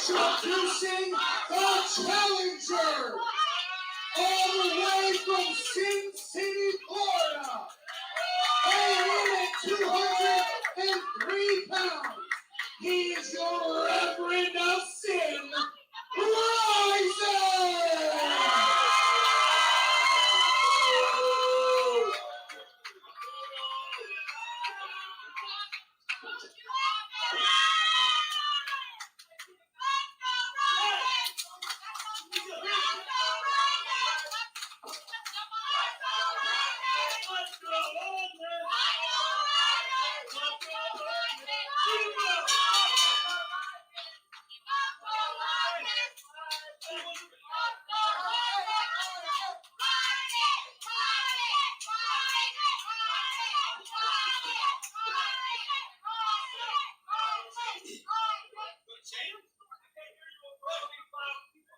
Introducing the challenger, all the way from Sin City, Florida, weighing in at 203 pounds. He is your Reverend of Sin, Ryzin!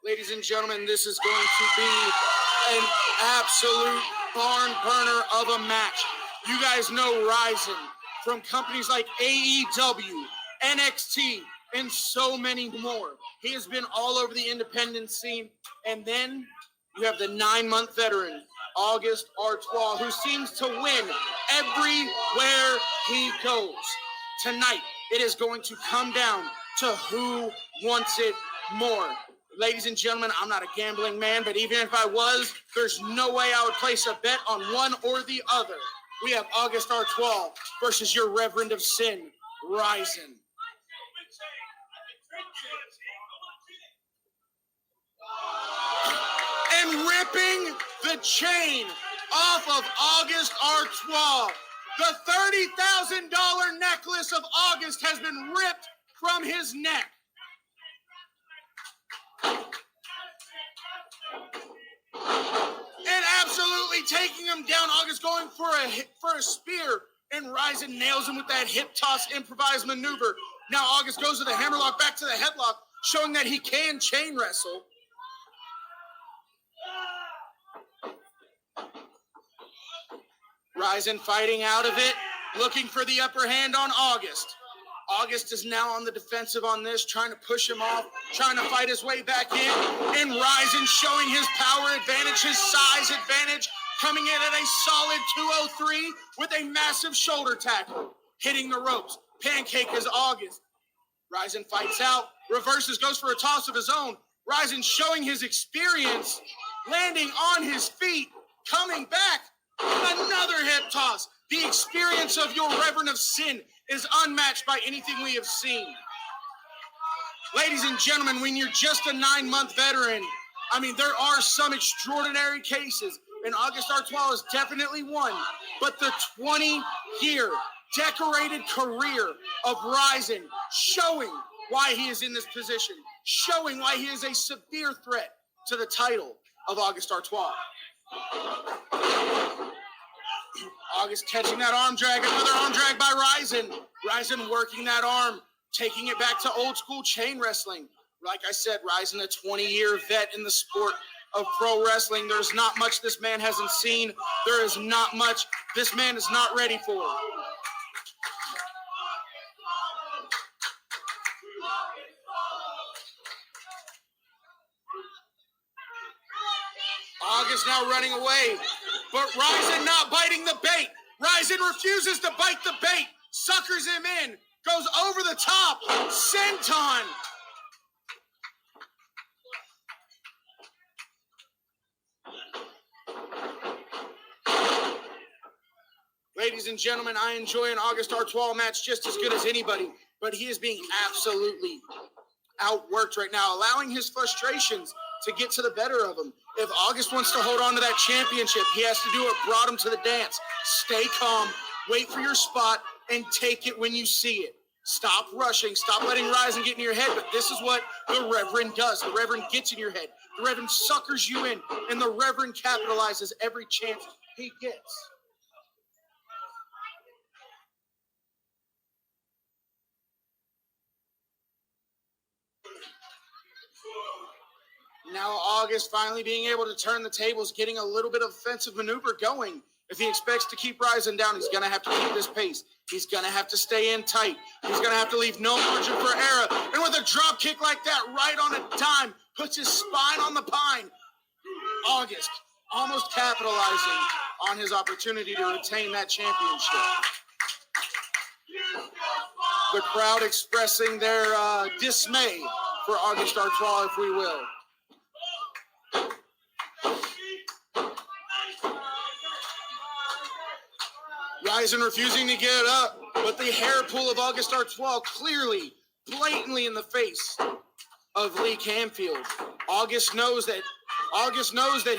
Ladies and gentlemen, this is going to be an absolute barn burner of a match. You guys know Ryzin from companies like AEW, NXT, and so many more. He has been all over the independent scene. And then you have the 9-month veteran, August Artois, who seems to win everywhere he goes. Tonight, it is going to come down to who wants it more. Ladies and gentlemen, I'm not a gambling man, but even if I was, there's no way I would place a bet on one or the other. We have August Artois versus your Reverend of Sin, Ryzin. And ripping the chain off of August Artois. The $30,000 necklace of August has been ripped from his neck. And absolutely taking him down. August going for a spear, and Ryzin nails him with that hip toss improvised maneuver. Now August goes to the hammerlock, back to the headlock, showing that he can chain wrestle. Ryzin fighting out of it, looking for the upper hand on August. August is now on the defensive on this, trying to push him off, trying to fight his way back in. And Ryzin showing his power advantage, his size advantage, coming in at a solid 203 with a massive shoulder tackle. Hitting the ropes. Pancake is August. Ryzin fights out, reverses, goes for a toss of his own. Ryzin showing his experience, landing on his feet, coming back. Another hip toss. The experience of your Reverend of Sin is unmatched by anything we have seen. Ladies and gentlemen, when you're just a 9-month veteran, there are some extraordinary cases, and August Artois is definitely one, but the 20-year decorated career of Ryzin, showing why he is in this position, showing why he is a severe threat to the title of August Artois. August catching that arm drag, another arm drag by Ryzin. Ryzin working that arm, taking it back to old school chain wrestling. Like I said, Ryzin, a 20-year vet in the sport of pro wrestling. There's not much this man hasn't seen. There is not much this man is not ready for. August now running away, but Ryzin not biting the bait. Ryzin refuses to bite the bait, suckers him in, goes over the top, senton. Ladies and gentlemen, I enjoy an August Artois match just as good as anybody, but he is being absolutely outworked right now, allowing his frustrations to get to the better of him. If August wants to hold on to that championship, he has to do what brought him to the dance. Stay calm, wait for your spot, and take it when you see it. Stop rushing, stop letting Ryzin get in your head, but this is what the Reverend does. The Reverend gets in your head. The Reverend suckers you in, and the Reverend capitalizes every chance he gets. Now August finally being able to turn the tables, getting a little bit of offensive maneuver going. If he expects to keep Ryzin down, he's going to have to keep this pace. He's going to have to stay in tight. He's going to have to leave no margin for error. And with a drop kick like that, right on a dime, puts his spine on the pine. August almost capitalizing on his opportunity to retain that championship. The crowd expressing their dismay for August Artois, if we will. Ryzin refusing to get up, but the hair pull of August Artois clearly, blatantly in the face of Lee Canfield. August knows that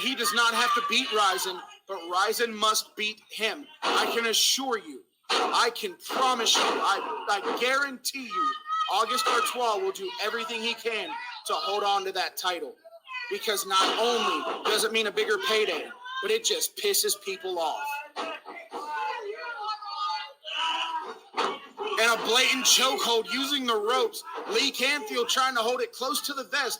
he does not have to beat Ryzin, but Ryzin must beat him. I can assure you, I can promise you, I guarantee you, August Artois will do everything he can to hold on to that title. Because not only does it mean a bigger payday, but it just pisses people off. And a blatant chokehold using the ropes. Lee Canfield trying to hold it close to the vest.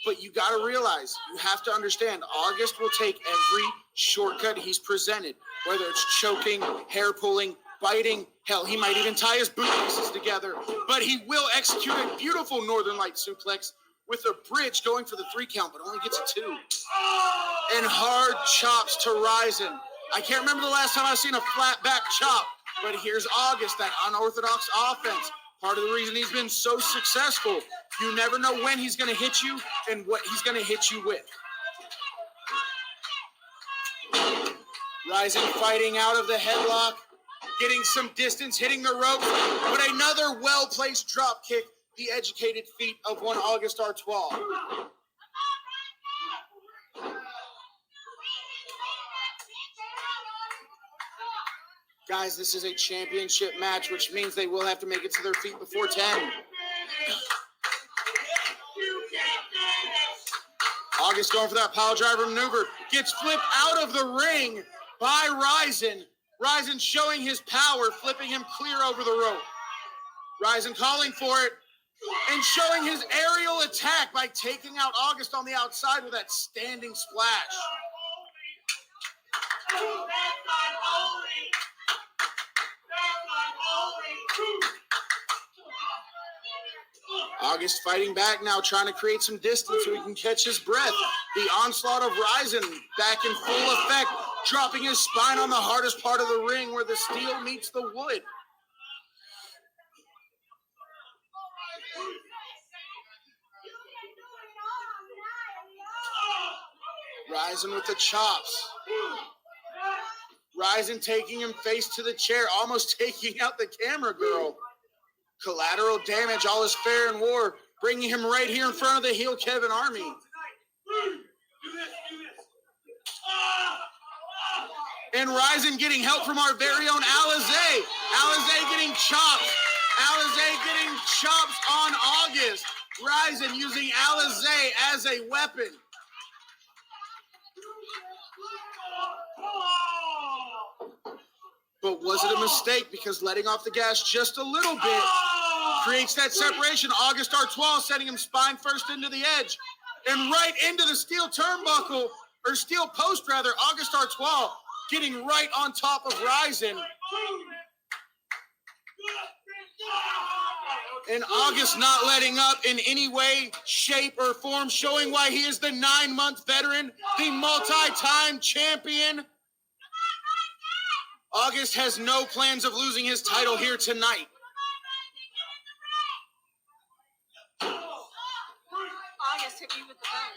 But you got to realize, you have to understand, August will take every shortcut he's presented, whether it's choking, hair pulling, biting, hell, he might even tie his bootlaces together, but he will execute a beautiful Northern Light suplex with a bridge going for the 3 count, but only gets a 2. And hard chops to Ryzin. I can't remember the last time I've seen a flat back chop, but here's August, that unorthodox offense. Part of the reason he's been so successful. You never know when he's going to hit you and what he's going to hit you with. Ryzin fighting out of the headlock, getting some distance, hitting the ropes, but another well-placed drop kick, the educated feet of one August Artois. Guys, this is a championship match, which means they will have to make it to their feet before 10. August going for that pile driver maneuver. Gets flipped out of the ring by Ryzin. Ryzin showing his power, flipping him clear over the rope. Ryzin calling for it and showing his aerial attack by taking out August on the outside with that standing splash. August fighting back now, trying to create some distance so he can catch his breath. The onslaught of Ryzin back in full effect, dropping his spine on the hardest part of the ring where the steel meets the wood. Ryzin with the chops. Ryzin taking him face to the chair, almost taking out the camera girl. Collateral damage, all is fair in war, bringing him right here in front of the heel Kevin Army. And Ryzin getting help from our very own Alizé. Alizé getting chopped. Alizé getting chops on August. Ryzin using Alizé as a weapon. But was it a mistake? Because letting off the gas just a little bit creates that separation. August Artois sending him spine first into the edge. And right into the steel turnbuckle, or steel post rather, August Artois getting right on top of Ryzin. And August not letting up in any way, shape, or form, showing why he is the 9-month veteran, the multi-time champion. August has no plans of losing his title here tonight. August hit me with the bone.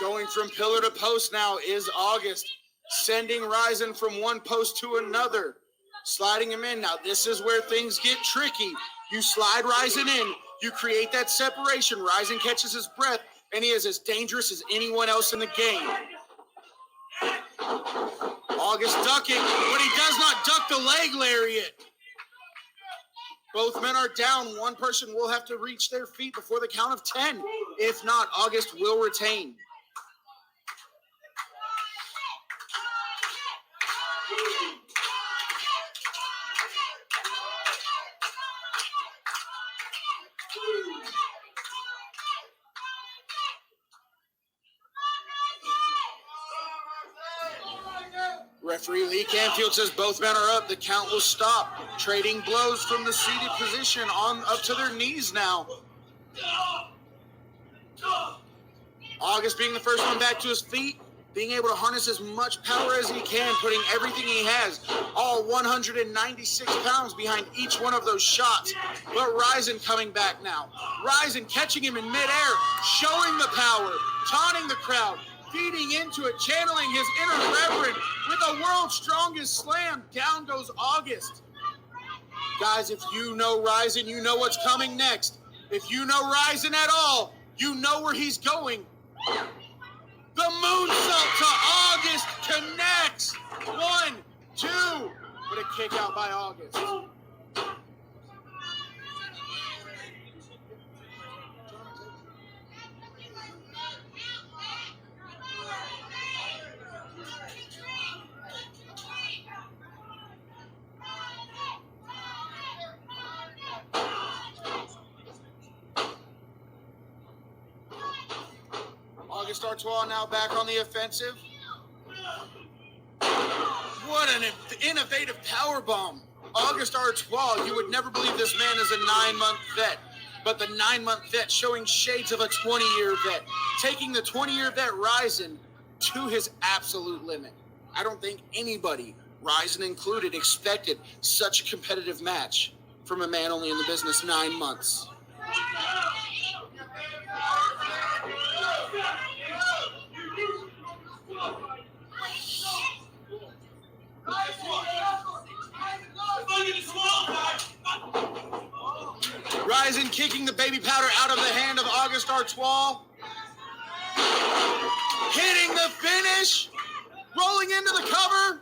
Going from pillar to post now is August, sending Ryzin from one post to another, sliding him in. Now this is where things get tricky. You slide Ryzin in, you create that separation. Ryzin catches his breath, and he is as dangerous as anyone else in the game. August ducking, but he does not duck the leg lariat. Both men are down. One person will have to reach their feet before the count of 10. If not, August will retain. Referee Lee Canfield says both men are up. The count will stop. Trading blows from the seated position on up to their knees now. August being the first one back to his feet, being able to harness as much power as he can, putting everything he has, all 196 pounds behind each one of those shots. But Ryzin coming back now. Ryzin catching him in midair, showing the power, taunting the crowd, feeding into it, channeling his inner reverend with a world's strongest slam. Down goes August. Guys, if you know Ryzin, you know what's coming next. If you know Ryzin at all, you know where he's going. The moonsault to August connects. 1, 2. But a kick out by August. August Artois now back on the offensive. What an innovative power bomb. August Artois, you would never believe this man is a 9-month vet. But the 9-month vet showing shades of a 20-year vet. Taking the 20-year vet Ryzin to his absolute limit. I don't think anybody, Ryzin included, expected such a competitive match from a man only in the business 9 months. Ryzin kicking the baby powder out of the hand of August Artois. Hitting the finish. Rolling into the cover.